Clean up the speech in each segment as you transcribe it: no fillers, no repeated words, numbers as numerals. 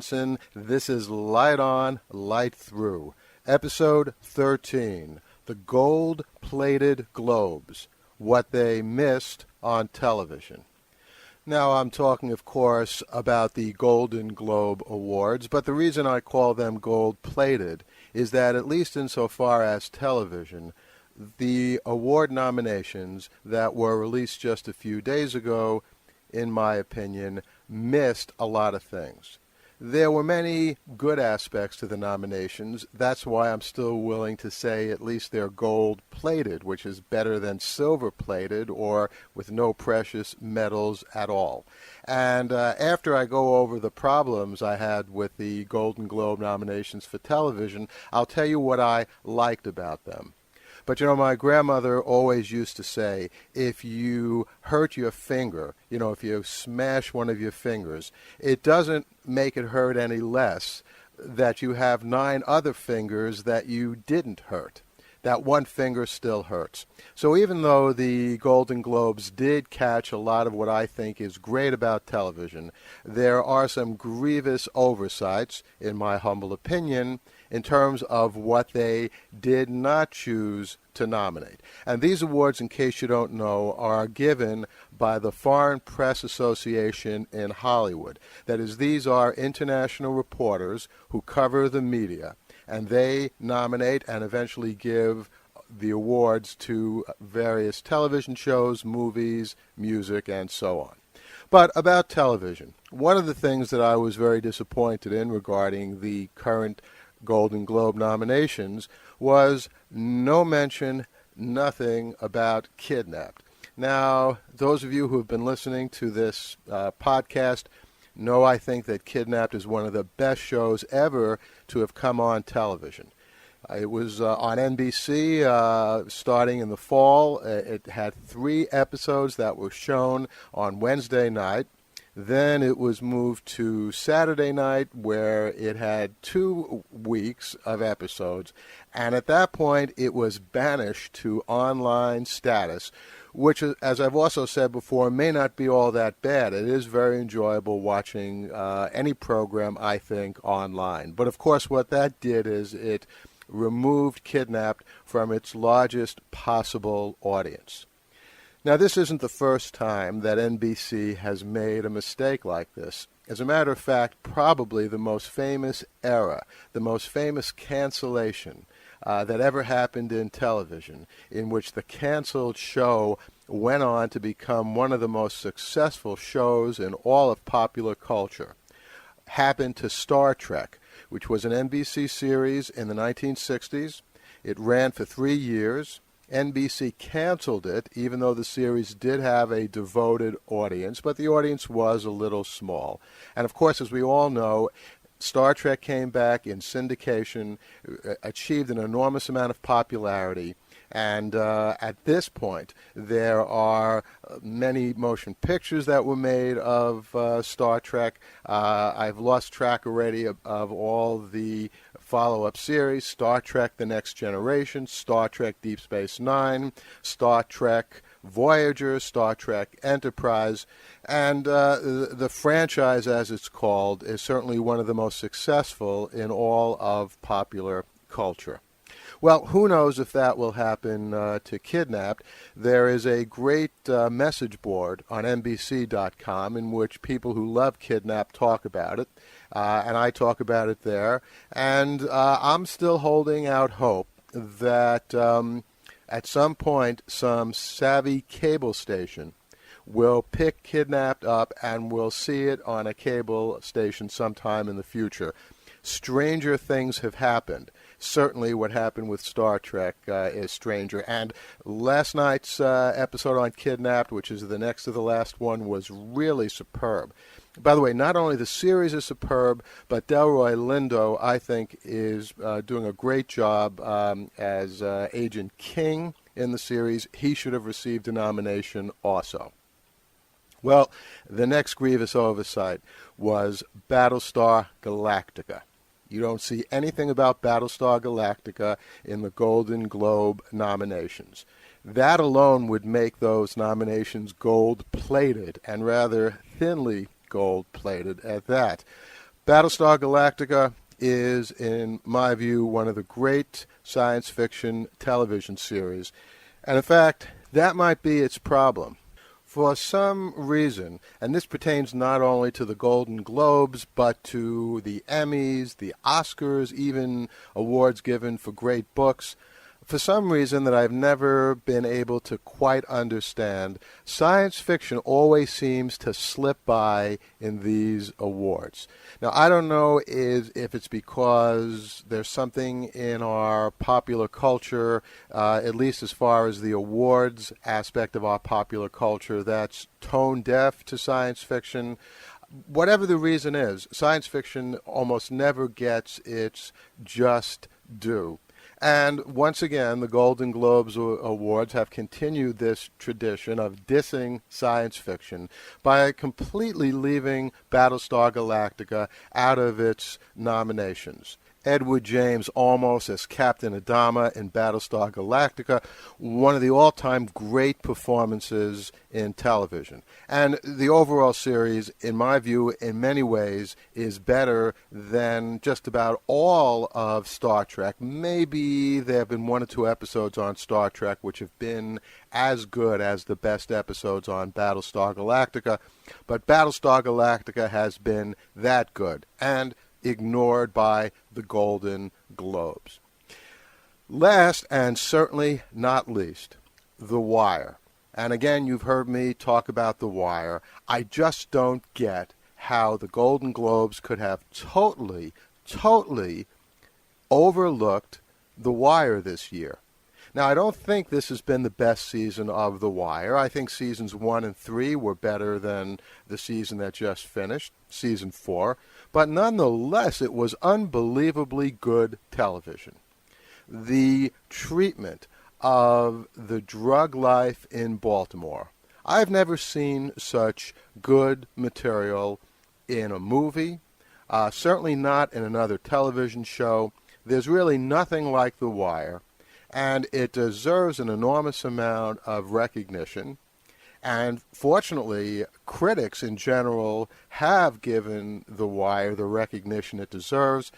Levinson. This is Light On, Light Through, Episode 13, The Gold-Plated Globes, What They Missed on Television. Now, I'm talking, of course, about the Golden Globe Awards, but the reason I call them gold-plated is that, at least insofar as television, the award nominations that were released just a few days ago, in my opinion, missed a lot of things. There were many good aspects to the nominations. That's why I'm still willing to say at least they're gold-plated, which is better than silver-plated or with no precious metals at all. And after I go over the problems I had with the Golden Globe nominations for television, I'll tell you what I liked about them. But, my grandmother always used to say, if you hurt your finger, if you smash one of your fingers, it doesn't make it hurt any less that you have 9 other fingers that you didn't hurt. That one finger still hurts. So even though the Golden Globes did catch a lot of what I think is great about television, there are some grievous oversights, in my humble opinion, in terms of what they did not choose to nominate. And these awards, in case you don't know, are given by the Foreign Press Association in Hollywood. That is, these are international reporters who cover the media, and they nominate and eventually give the awards to various television shows, movies, music, and so on. But about television, one of the things that I was very disappointed in regarding the current Golden Globe nominations was no mention, nothing about Kidnapped. Now, those of you who have been listening to this podcast know I think that Kidnapped is one of the best shows ever to have come on television. It was on NBC starting in the fall. It had 3 episodes that were shown on Wednesday night. Then it was moved to Saturday night, where it had 2 weeks of episodes. And at that point, it was banished to online status, which, as I've also said before, may not be all that bad. It is very enjoyable watching any program, I think, online. But, of course, what that did is it removed Kidnapped from its largest possible audience. Now, this isn't the first time that NBC has made a mistake like this. As a matter of fact, probably the most famous era, the most famous cancellation that ever happened in television, in which the canceled show went on to become one of the most successful shows in all of popular culture, happened to Star Trek, which was an NBC series in the 1960s. It ran for 3 years. NBC canceled it, even though the series did have a devoted audience, but the audience was a little small. And, of course, as we all know, Star Trek came back in syndication, achieved an enormous amount of popularity, and at this point, there are many motion pictures that were made of Star Trek. I've lost track already of all the follow-up series: Star Trek The Next Generation, Star Trek Deep Space Nine, Star Trek Voyager, Star Trek Enterprise, and the franchise, as it's called, is certainly one of the most successful in all of popular culture. Well, who knows if that will happen to Kidnapped. There is a great message board on NBC.com in which people who love Kidnapped talk about it, and I talk about it there. And I'm still holding out hope that at some point some savvy cable station will pick Kidnapped up and we'll see it on a cable station sometime in the future. Stranger things have happened. Certainly what happened with Star Trek is stranger. And last night's episode on Kidnapped, which is the next to the last one, was really superb. By the way, not only the series is superb, but Delroy Lindo, I think, is doing a great job as Agent King in the series. He should have received a nomination also. Well, the next grievous oversight was Battlestar Galactica. You don't see anything about Battlestar Galactica in the Golden Globe nominations. That alone would make those nominations gold-plated, and rather thinly gold-plated at that. Battlestar Galactica is, in my view, one of the great science fiction television series. And in fact, that might be its problem. For some reason, and this pertains not only to the Golden Globes, but to the Emmys, the Oscars, even awards given for great books, for some reason that I've never been able to quite understand, science fiction always seems to slip by in these awards. Now, I don't know if it's because there's something in our popular culture, at least as far as the awards aspect of our popular culture, that's tone deaf to science fiction. Whatever the reason is, science fiction almost never gets its just due. And once again, the Golden Globes Awards have continued this tradition of dissing science fiction by completely leaving Battlestar Galactica out of its nominations. Edward James Olmos as Captain Adama in Battlestar Galactica, one of the all-time great performances in television. And the overall series, in my view, in many ways, is better than just about all of Star Trek. Maybe there have been one or two episodes on Star Trek which have been as good as the best episodes on Battlestar Galactica, but Battlestar Galactica has been that good, and ignored by the Golden Globes. Last, and certainly not least, The Wire. And again, you've heard me talk about The Wire. I just don't get how the Golden Globes could have totally overlooked The Wire this year. Now, I don't think this has been the best season of The Wire. I think seasons 1 and 3 were better than the season that just finished, season 4. But nonetheless, it was unbelievably good television. The treatment of the drug life in Baltimore. I've never seen such good material in a movie, certainly not in another television show. There's really nothing like The Wire, and it deserves an enormous amount of recognition. And fortunately, critics in general have given The Wire the recognition it deserves.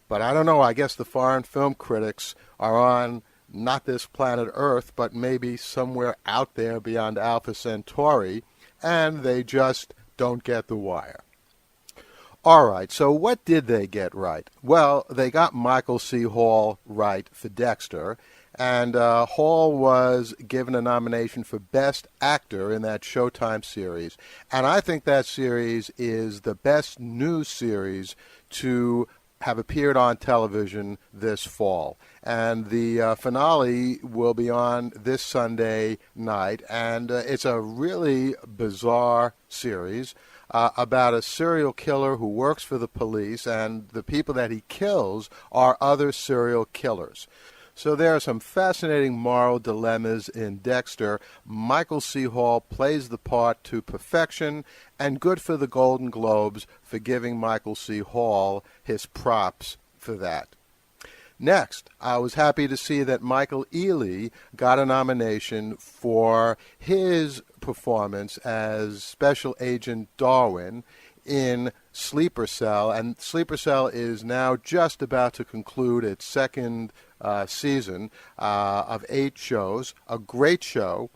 But I don't know, I guess the foreign film critics are on not this planet Earth, but maybe somewhere out there beyond Alpha Centauri, and they just don't get The Wire. All right, so what did they get right? Well, they got Michael C. Hall right for Dexter, and Hall was given a nomination for Best Actor in that Showtime series. And I think that series is the best new series to have appeared on television this fall. And the finale will be on this Sunday night, and it's a really bizarre series about a serial killer who works for the police, and the people that he kills are other serial killers. So there are some fascinating moral dilemmas in Dexter. Michael C. Hall plays the part to perfection, and good for the Golden Globes for giving Michael C. Hall his props for that. Next, I was happy to see that Michael Ealy got a nomination for his performance as Special Agent Darwin in Sleeper Cell, and Sleeper Cell is now just about to conclude its second season of 8 shows, a great show,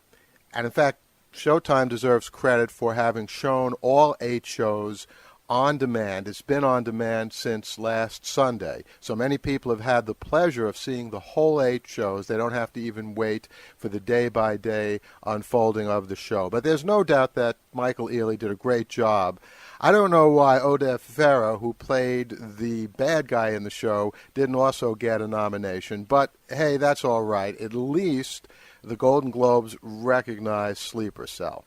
and in fact, Showtime deserves credit for having shown all 8 shows on demand. It's been on demand since last Sunday. So many people have had the pleasure of seeing the whole 8 shows. They don't have to even wait for the day-by-day unfolding of the show. But there's no doubt that Michael Ealy did a great job. I don't know why Oded Farah, who played the bad guy in the show, didn't also get a nomination. But, hey, that's all right. At least the Golden Globes recognize Sleeper Cell.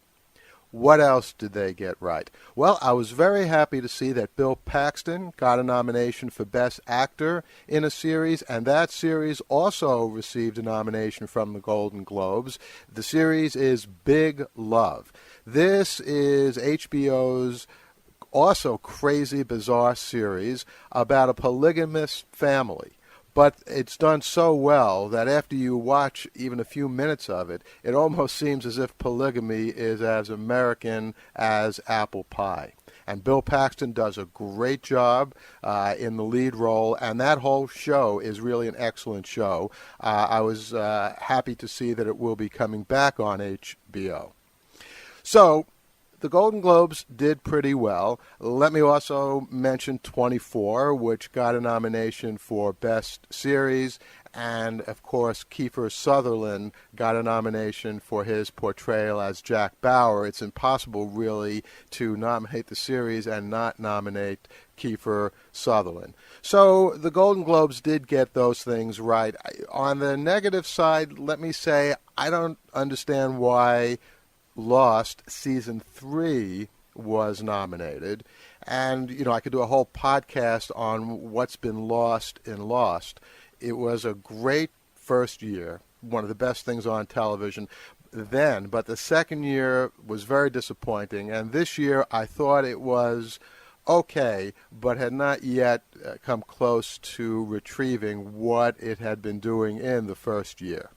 What else did they get right? Well, I was very happy to see that Bill Paxton got a nomination for Best Actor in a series, and that series also received a nomination from the Golden Globes. The series is Big Love. This is HBO's also crazy, bizarre series about a polygamous family. But it's done so well that after you watch even a few minutes of it, it almost seems as if polygamy is as American as apple pie. And Bill Paxton does a great job in the lead role, and that whole show is really an excellent show. I was happy to see that it will be coming back on HBO. So, the Golden Globes did pretty well. Let me also mention 24, which got a nomination for Best Series, and of course Kiefer Sutherland got a nomination for his portrayal as Jack Bauer. It's impossible really to nominate the series and not nominate Kiefer Sutherland. So the Golden Globes did get those things right. On the negative side, let me say I don't understand why Lost Season 3 was nominated. And, I could do a whole podcast on what's been lost in Lost. It was a great first year, one of the best things on television then, but the second year was very disappointing. And this year I thought it was okay, but had not yet come close to retrieving what it had been doing in the first year.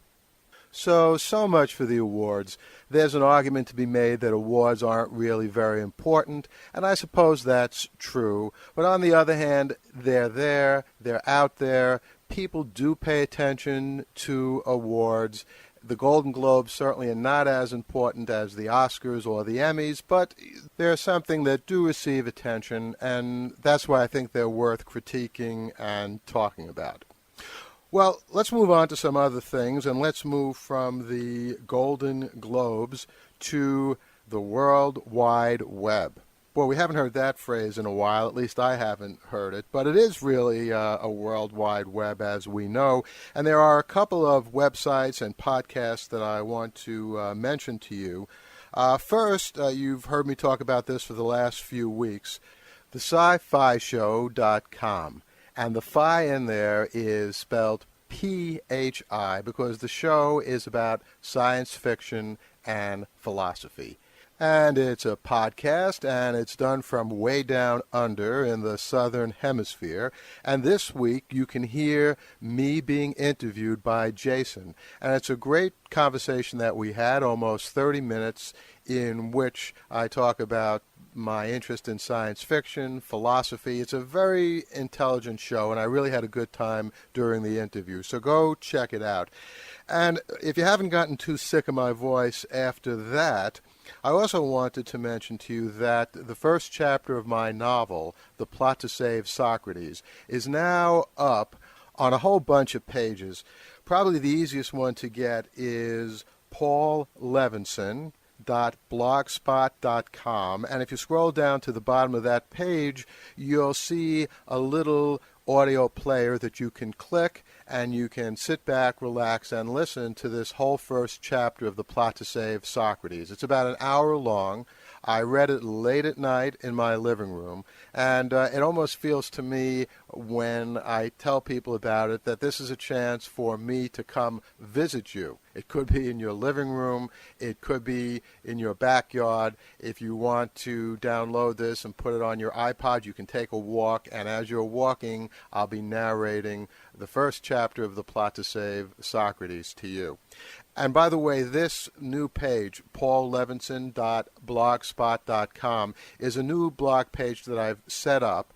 So much for the awards. There's an argument to be made that awards aren't really very important, and I suppose that's true. But on the other hand, they're there, they're out there. People do pay attention to awards. The Golden Globes certainly are not as important as the Oscars or the Emmys, but they're something that do receive attention, and that's why I think they're worth critiquing and talking about. Well, let's move on to some other things, and let's move from the Golden Globes to the World Wide Web. Boy, we haven't heard that phrase in a while, at least I haven't heard it, but it is really a World Wide Web as we know, and there are a couple of websites and podcasts that I want to mention to you. First, you've heard me talk about this for the last few weeks, the sci-fi-show.com. And the phi in there is spelled P-H-I because the show is about science fiction and philosophy. And it's a podcast, and it's done from way down under in the southern hemisphere. And this week you can hear me being interviewed by Jason. And it's a great conversation that we had, almost 30 minutes, in which I talk about my interest in science fiction, philosophy. It's a very intelligent show, and I really had a good time during the interview. So go check it out. And if you haven't gotten too sick of my voice after that, I also wanted to mention to you that the first chapter of my novel, The Plot to Save Socrates, is now up on a whole bunch of pages. Probably the easiest one to get is Paul Levinson, blogspot.com, and if you scroll down to the bottom of that page, you'll see a little audio player that you can click, and you can sit back, relax, and listen to this whole first chapter of The Plot to Save Socrates. It's about an hour long. I read it late at night in my living room, and it almost feels to me when I tell people about it that this is a chance for me to come visit you. It could be in your living room. It could be in your backyard. If you want to download this and put it on your iPod, you can take a walk, and as you're walking, I'll be narrating the first chapter of The Plot to Save Socrates to you. And by the way, this new page, paullevinson.blogspot.com, is a new blog page that I've set up.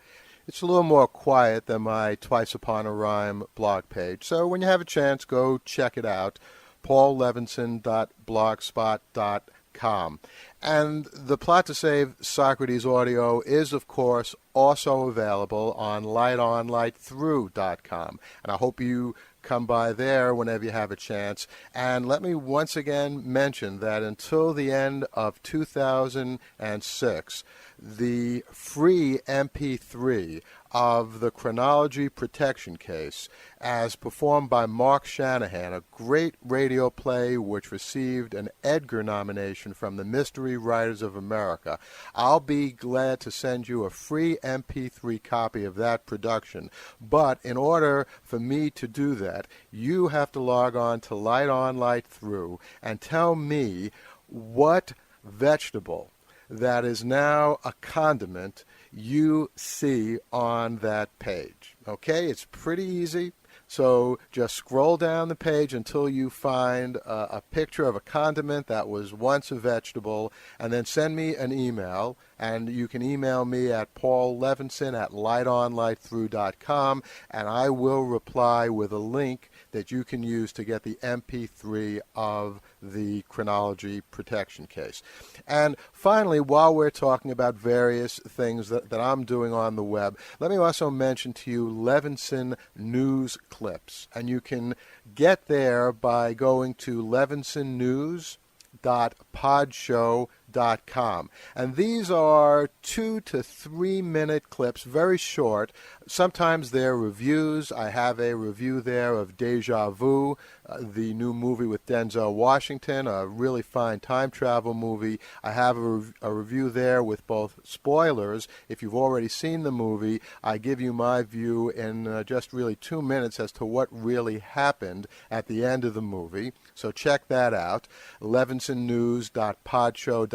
It's a little more quiet than my Twice Upon a Rhyme blog page. So when you have a chance, go check it out, paullevinson.blogspot.com. And The Plot to Save Socrates audio is, of course, also available on lightonlightthrough.com. And I hope you come by there whenever you have a chance. And let me once again mention that until the end of 2006, the free MP3 of the Chronology Protection Case, as performed by Mark Shanahan, a great radio play which received an Edgar nomination from the Mystery Writers of America. I'll be glad to send you a free MP3 copy of that production. But in order for me to do that, you have to log on to Light On, Light Through and tell me what vegetable that is now a condiment you see on that page. Okay, it's pretty easy. So just scroll down the page until you find a picture of a condiment that was once a vegetable, and then send me an email. And you can email me at paullevinson@lightonlightthrough.com, and I will reply with a link that you can use to get the MP3 of the chronology protection case. And finally, while we're talking about various things that I'm doing on the web, let me also mention to you Levinson News Clips. And you can get there by going to levinsonnews.podshow.com. And these are 2 to 3 minute clips, very short. Sometimes they're reviews. I have a review there of Deja Vu, the new movie with Denzel Washington, a really fine time travel movie. I have a review there with both spoilers. If you've already seen the movie, I give you my view in just really 2 minutes as to what really happened at the end of the movie. So check that out, levinsonnews.podshow.com.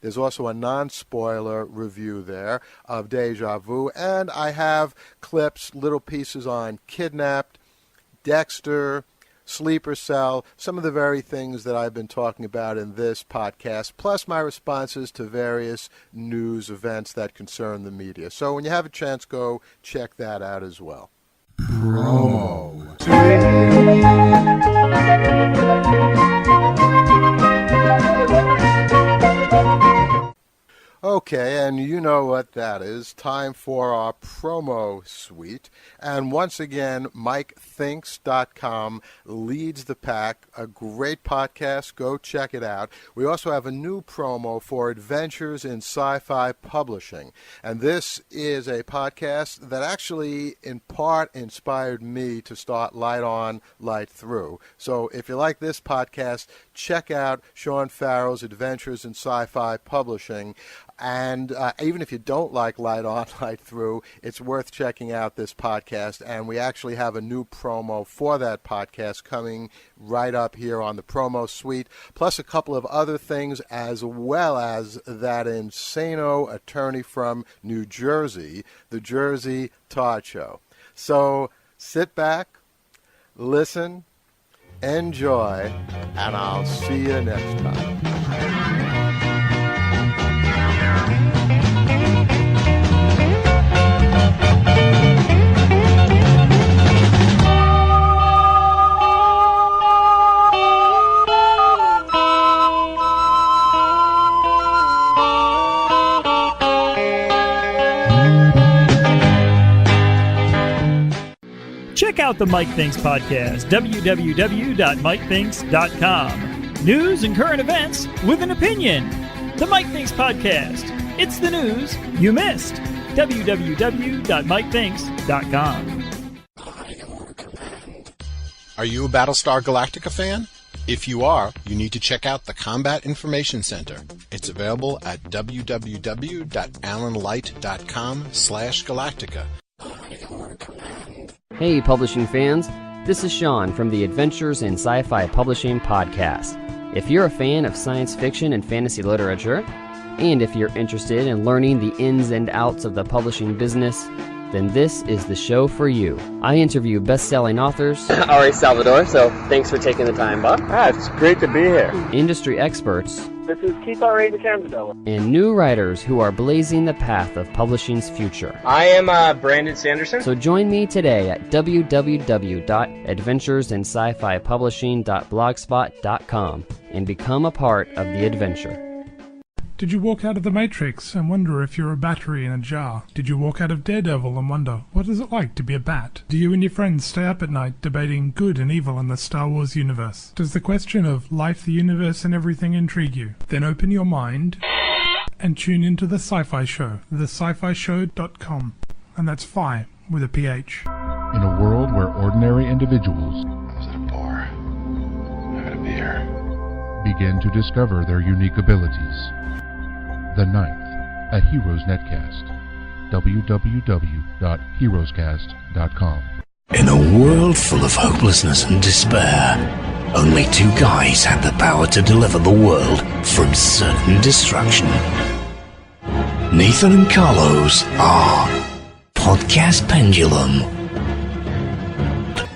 There's also a non-spoiler review there of Deja Vu, and I have clips, little pieces on Kidnapped, Dexter, Sleeper Cell, some of the very things that I've been talking about in this podcast, plus my responses to various news events that concern the media. So when you have a chance, go check that out as well. Promo. Okay, and you know what that is. Time for our promo suite. And once again, MikeThinks.com leads the pack. A great podcast. Go check it out. We also have a new promo for Adventures in Sci-Fi Publishing. And this is a podcast that actually, in part, inspired me to start Light On, Light Through. So if you like this podcast, check out Sean Farrell's Adventures in Sci-Fi Publishing. And even if you don't like Light On, Light Through, it's worth checking out this podcast. And we actually have a new promo for that podcast coming right up here on the promo suite, plus a couple of other things, as well as that insano attorney from New Jersey, the Jersey Todd Show. So sit back, listen, enjoy, and I'll see you next time. Check out the Mike Thinks podcast, www.mikethinks.com. News and current events with an opinion. The Mike Thinks podcast. It's the news you missed. www.mikethinks.com. Are you a Battlestar Galactica fan? If you are, you need to check out the Combat Information Center. It's available at www.alanlight.com/galactica. Hey, publishing fans. This is Sean from the Adventures in Sci-Fi Publishing podcast. If you're a fan of science fiction and fantasy literature, and if you're interested in learning the ins and outs of the publishing business, then this is the show for you. I interview best-selling authors. All right, Salvador, so thanks for taking the time, Bob. It's great to be here. Industry experts. This is Keith R.A. DeCandido. And new writers who are blazing the path of publishing's future. I am Brandon Sanderson. So join me today at www.adventuresinscifipublishing.blogspot.com and become a part of the adventure. Did you walk out of the Matrix and wonder if you're a battery in a jar? Did you walk out of Daredevil and wonder, what is it like to be a bat? Do you and your friends stay up at night debating good and evil in the Star Wars universe? Does the question of life, the universe, and everything intrigue you? Then open your mind and tune into The Sci-Fi Show, thescifishow.com. And that's Phi with a PH. In a world where ordinary individuals I was at a bar. I had a beer. begin to discover their unique abilities. The Ninth, a Heroes Netcast. www.heroescast.com. In a world full of hopelessness and despair, only two guys had the power to deliver the world from certain destruction. Nathan and Carlos are Podcast Pendulum.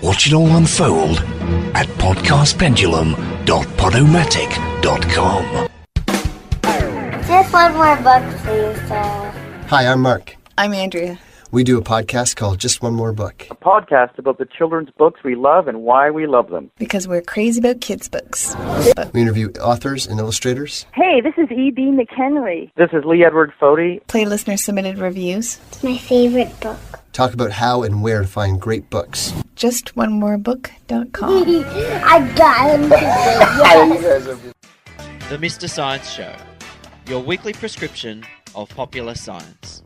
Watch it all unfold at podcastpendulum.podomatic.com. Just one more book, please, sir. Hi, I'm Mark. I'm Andrea. We do a podcast called Just One More Book. A podcast about the children's books we love and why we love them. Because we're crazy about kids' books. We interview authors and illustrators. Hey, this is E.B. McHenry. This is Lee Edward Fody. Play listener-submitted reviews. It's my favorite book. Talk about how and where to find great books. JustOneMoreBook.com. I got him today. The Mr. Science Show, your weekly prescription of popular science.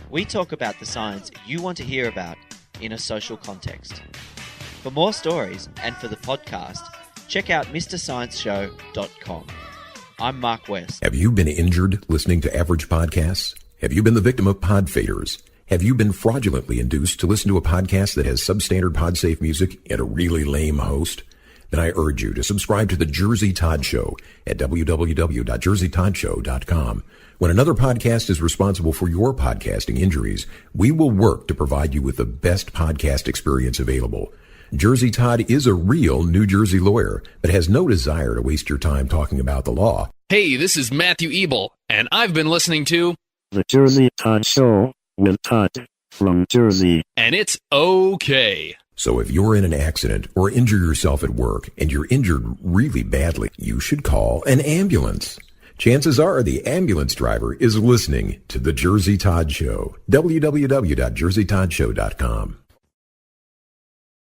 We talk about the science you want to hear about in a social context. For more stories and for the podcast, check out MrScienceShow.com. I'm Mark West. Have you been injured listening to average podcasts? Have you been the victim of pod faders? Have you been fraudulently induced to listen to a podcast that has substandard pod-safe music and a really lame host? Then I urge you to subscribe to The Jersey Todd Show at www.jerseytoddshow.com. When another podcast is responsible for your podcasting injuries, we will work to provide you with the best podcast experience available. Jersey Todd is a real New Jersey lawyer, but has no desire to waste your time talking about the law. Hey, this is Matthew Ebel, and I've been listening to The Jersey Todd Show with Todd from Jersey. And it's okay. So if you're in an accident or injure yourself at work and you're injured really badly, you should call an ambulance. Chances are the ambulance driver is listening to The Jersey Todd Show. www.jerseytoddshow.com.